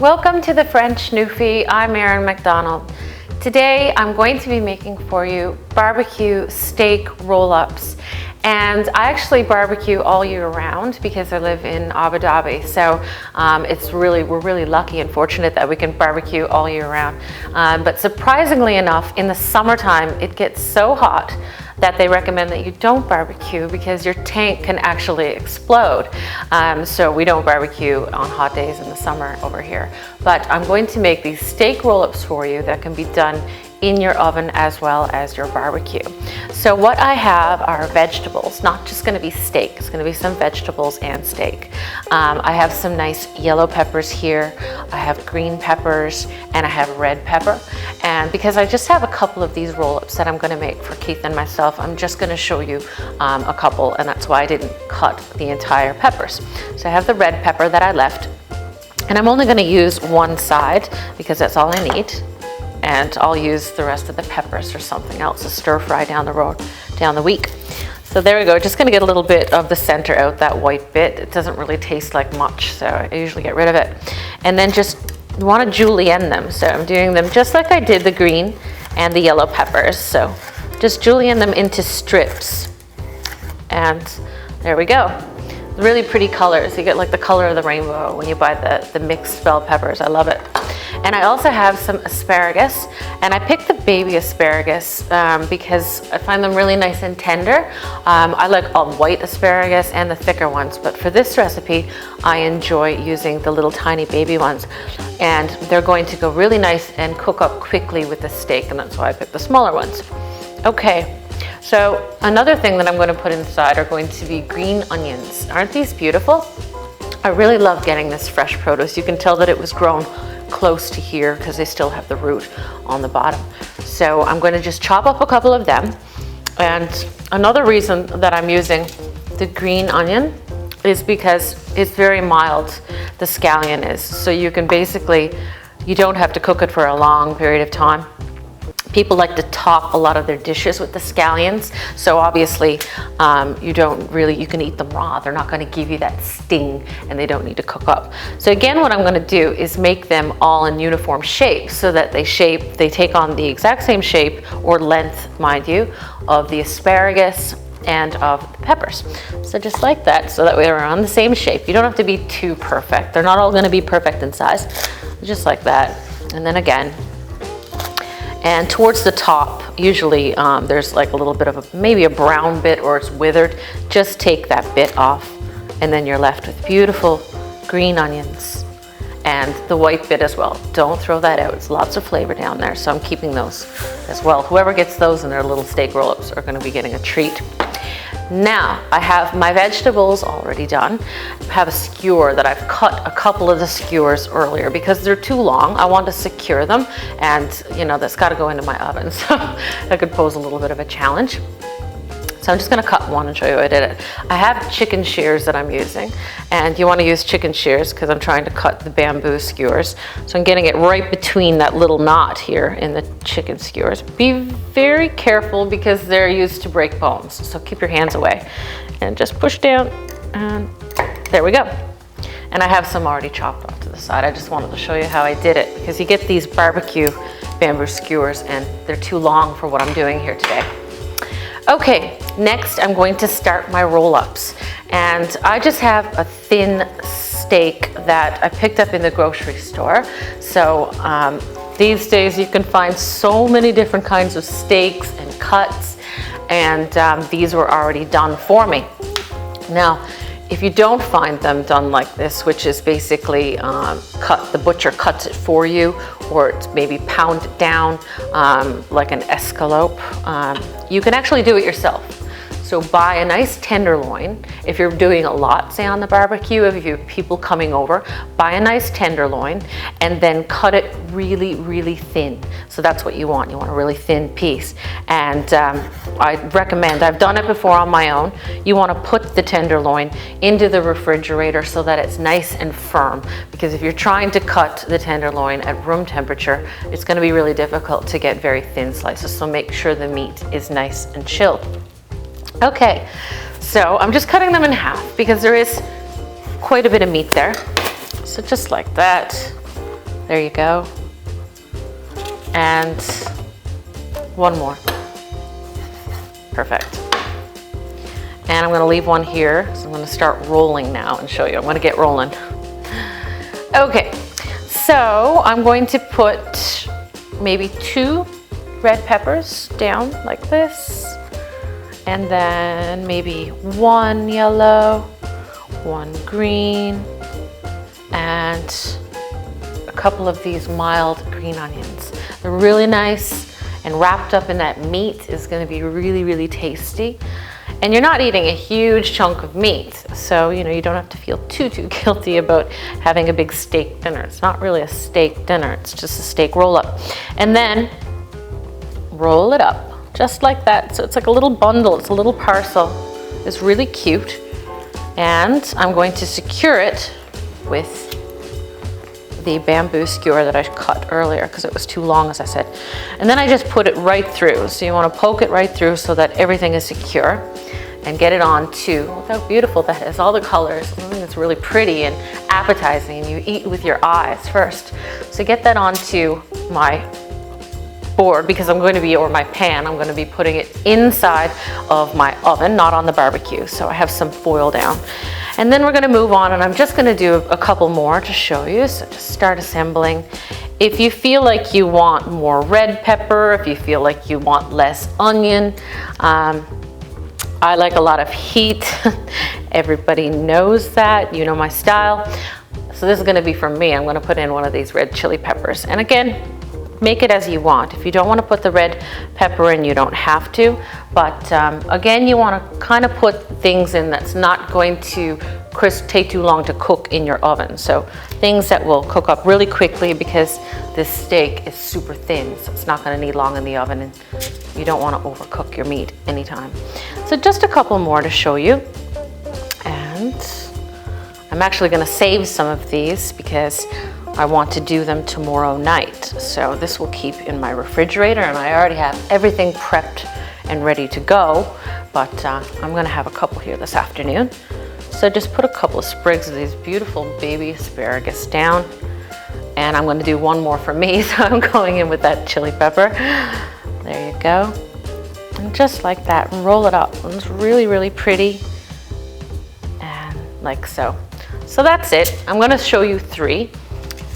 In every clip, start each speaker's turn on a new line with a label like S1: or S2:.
S1: Welcome to the French Newfie. I'm Erin McDonald. Today I'm going to be making for you barbecue steak roll-ups. And I actually barbecue all year round because I live in Abu Dhabi. So we're really lucky and fortunate that we can barbecue all year round. But surprisingly enough, in the summertime, it gets so hot that they recommend that you don't barbecue because your tank can actually explode. So we don't barbecue on hot days in the summer over here. But I'm going to make these steak roll-ups for you that can be done in your oven as well as your barbecue. So what I have are vegetables, not just gonna be steak, it's gonna be some vegetables and steak. I have some nice yellow peppers here, I have green peppers, and I have red pepper. And because I just have a couple of these roll-ups that I'm gonna make for Keith and myself, I'm just gonna show you a couple, and that's why I didn't cut the entire peppers. So I have the red pepper that I left, and I'm only gonna use one side because that's all I need. And I'll use the rest of the peppers for something else to stir fry down the week. So there we go, just gonna get a little bit of the center out, that white bit. It doesn't really taste like much, so I usually get rid of it. And then just wanna julienne them. So I'm doing them just like I did the green and the yellow peppers. So just julienne them into strips. And there we go. Really pretty colors. You get like the color of the rainbow when you buy the mixed bell peppers. I love it. And I also have some asparagus, and I picked the baby asparagus because I find them really nice and tender. I like all white asparagus and the thicker ones, but for this recipe, I enjoy using the little tiny baby ones. And they're going to go really nice and cook up quickly with the steak, and that's why I picked the smaller ones. Okay, so another thing that I'm going to put inside are going to be green onions. Aren't these beautiful? I really love getting this fresh produce. You can tell that it was grown close to here because they still have the root on the bottom. So I'm going to just chop up a couple of them. And another reason that I'm using the green onion is because it's very mild, the scallion is. So you can you don't have to cook it for a long period of time. People like to top a lot of their dishes with the scallions. So obviously you can eat them raw. They're not gonna give you that sting and they don't need to cook up. So again, what I'm gonna do is make them all in uniform shape so that they take on the exact same shape or length, mind you, of the asparagus and of the peppers. So just like that, so that we're on the same shape. You don't have to be too perfect. They're not all gonna be perfect in size, just like that. And then again, and towards the top, usually there's like a little bit of maybe a brown bit or it's withered. Just take that bit off and then you're left with beautiful green onions and the white bit as well. Don't throw that out. It's lots of flavor down there, so I'm keeping those as well. Whoever gets those in their little steak roll-ups are gonna be getting a treat. Now, I have my vegetables already done. I have a skewer that I've cut a couple of the skewers earlier because they're too long. I want to secure them, and that's got to go into my oven, so that could pose a little bit of a challenge. So I'm just gonna cut one and show you how I did it. I have chicken shears that I'm using, and you wanna use chicken shears because I'm trying to cut the bamboo skewers. So I'm getting it right between that little knot here in the chicken skewers. Be very careful because they're used to break bones, so keep your hands away. And just push down, and there we go. And I have some already chopped off to the side. I just wanted to show you how I did it because you get these barbecue bamboo skewers and they're too long for what I'm doing here today. Okay, next I'm going to start my roll-ups, and I just have a thin steak that I picked up in the grocery store. So these days you can find so many different kinds of steaks and cuts, and these were already done for me. Now, if you don't find them done like this, which is basically the butcher cuts it for you, or it's maybe pounded down like an escalope, you can actually do it yourself. So buy a nice tenderloin. If you're doing a lot, say on the barbecue, if you have people coming over, buy a nice tenderloin and then cut it really, really thin. So that's what you want. You want a really thin piece. And I recommend, I've done it before on my own, you want to put the tenderloin into the refrigerator so that it's nice and firm. Because if you're trying to cut the tenderloin at room temperature, it's going to be really difficult to get very thin slices. So make sure the meat is nice and chilled. Okay, so I'm just cutting them in half because there is quite a bit of meat there. So just like that. There you go. And one more. Perfect. And I'm gonna leave one here. So I'm gonna start rolling now and show you. I'm gonna get rolling. Okay, so I'm going to put maybe 2 red peppers down like this. And then maybe 1 yellow, 1 green, and a couple of these mild green onions. They're really nice, and wrapped up in that meat is gonna be really, really tasty. And you're not eating a huge chunk of meat, so you don't have to feel too guilty about having a big steak dinner. It's not really a steak dinner, it's just a steak roll-up. And then roll it up, just like that. So it's like a little bundle, it's a little parcel. It's really cute. And I'm going to secure it with the bamboo skewer that I cut earlier because it was too long, as I said. And then I just put it right through. So you want to poke it right through so that everything is secure, and get it onto, look how beautiful that is, all the colors. I think it's really pretty and appetizing, and you eat with your eyes first. So get that onto my board, because I'm going to be, or my pan, I'm going to be putting it inside of my oven, not on the barbecue. So I have some foil down. And then we're going to move on, and I'm just going to do a couple more to show you. So just start assembling. If you feel like you want more red pepper, if you feel like you want less onion, I like a lot of heat. Everybody knows that, you know my style. So this is going to be for me. I'm going to put in one of these red chili peppers. And again, make it as you want. If you don't want to put the red pepper in, you don't have to. But again, you want to kind of put things in that's not going to take too long to cook in your oven. So things that will cook up really quickly, because this steak is super thin, so it's not going to need long in the oven, and you don't want to overcook your meat anytime. So just a couple more to show you. And I'm actually going to save some of these because I want to do them tomorrow night. So this will keep in my refrigerator, and I already have everything prepped and ready to go, but I'm going to have a couple here this afternoon. So just put a couple of sprigs of these beautiful baby asparagus down, and I'm going to do one more for me, so I'm going in with that chili pepper. There you go. And just like that, roll it up. It's really, really pretty, and like so. So that's it. I'm going to show you 3.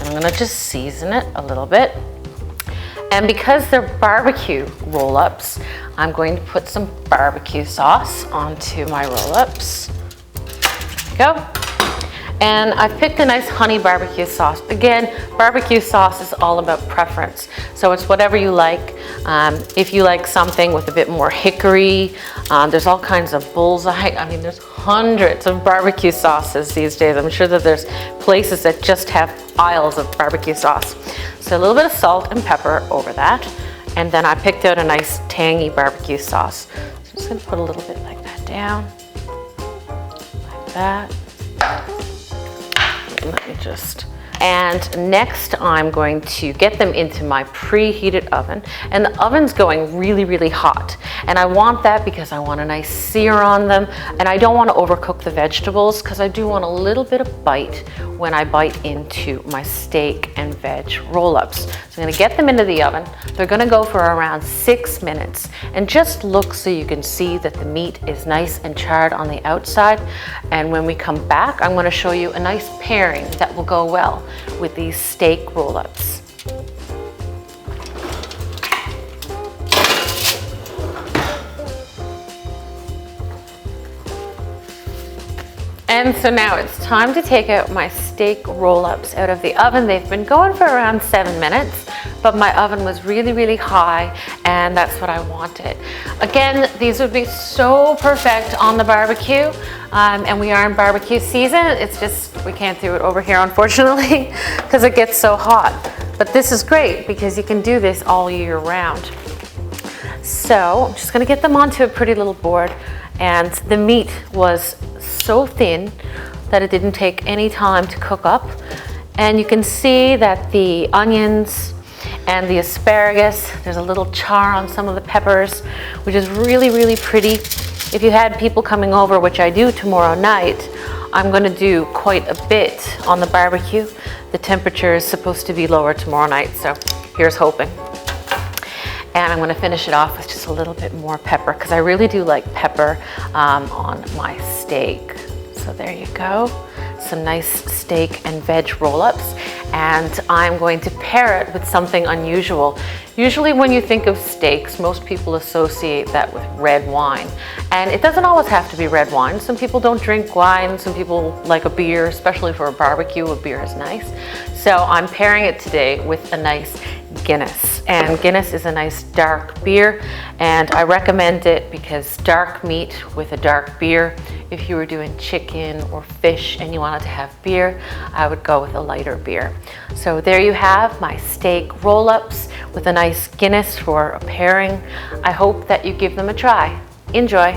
S1: I'm gonna just season it a little bit. And because they're barbecue roll-ups, I'm going to put some barbecue sauce onto my roll-ups. There we go. And I've picked a nice honey barbecue sauce. Again, barbecue sauce is all about preference. So it's whatever you like. If you like something with a bit more hickory, there's all kinds of bullseye. I mean, there's hundreds of barbecue sauces these days. I'm sure that there's places that just have aisles of barbecue sauce. So a little bit of salt and pepper over that. And then I picked out a nice tangy barbecue sauce. So I'm just gonna put a little bit like that down, like that. Let me just, and next I'm going to get them into my preheated oven, and the oven's going really, really hot. And I want that because I want a nice sear on them, and I don't want to overcook the vegetables because I do want a little bit of bite when I bite into my steak and veg roll-ups. So I'm going to get them into the oven. They're going to go for around 6 minutes, and just look so you can see that the meat is nice and charred on the outside. And when we come back, I'm going to show you a nice pairing that will go well with these steak roll-ups. And so now it's time to take out my steak roll-ups out of the oven. They've been going for around 7 minutes, but my oven was really, really high, and that's what I wanted. Again, these would be so perfect on the barbecue, and we are in barbecue season. It's just, we can't do it over here, unfortunately, because it gets so hot. But this is great because you can do this all year round. So I'm just gonna get them onto a pretty little board, and the meat was so thin that it didn't take any time to cook up. And you can see that the onions and the asparagus, there's a little char on some of the peppers, which is really, really pretty. If you had people coming over, which I do tomorrow night, I'm going to do quite a bit on the barbecue. The temperature is supposed to be lower tomorrow night, so here's hoping. And I'm going to finish it off with just a little bit more pepper, because I really do like pepper on my steak. So there you go, some nice steak and veg roll-ups. And I'm going to pair it with something unusual. Usually when you think of steaks, most people associate that with red wine. And it doesn't always have to be red wine. Some people don't drink wine, some people like a beer, especially for a barbecue, a beer is nice. So I'm pairing it today with a nice Guinness. And Guinness is a nice dark beer, and I recommend it because dark meat with a dark beer, if you were doing chicken or fish and you wanted to have beer, I would go with a lighter beer. So there you have my steak roll-ups with a nice Guinness for a pairing. I hope that you give them a try. Enjoy.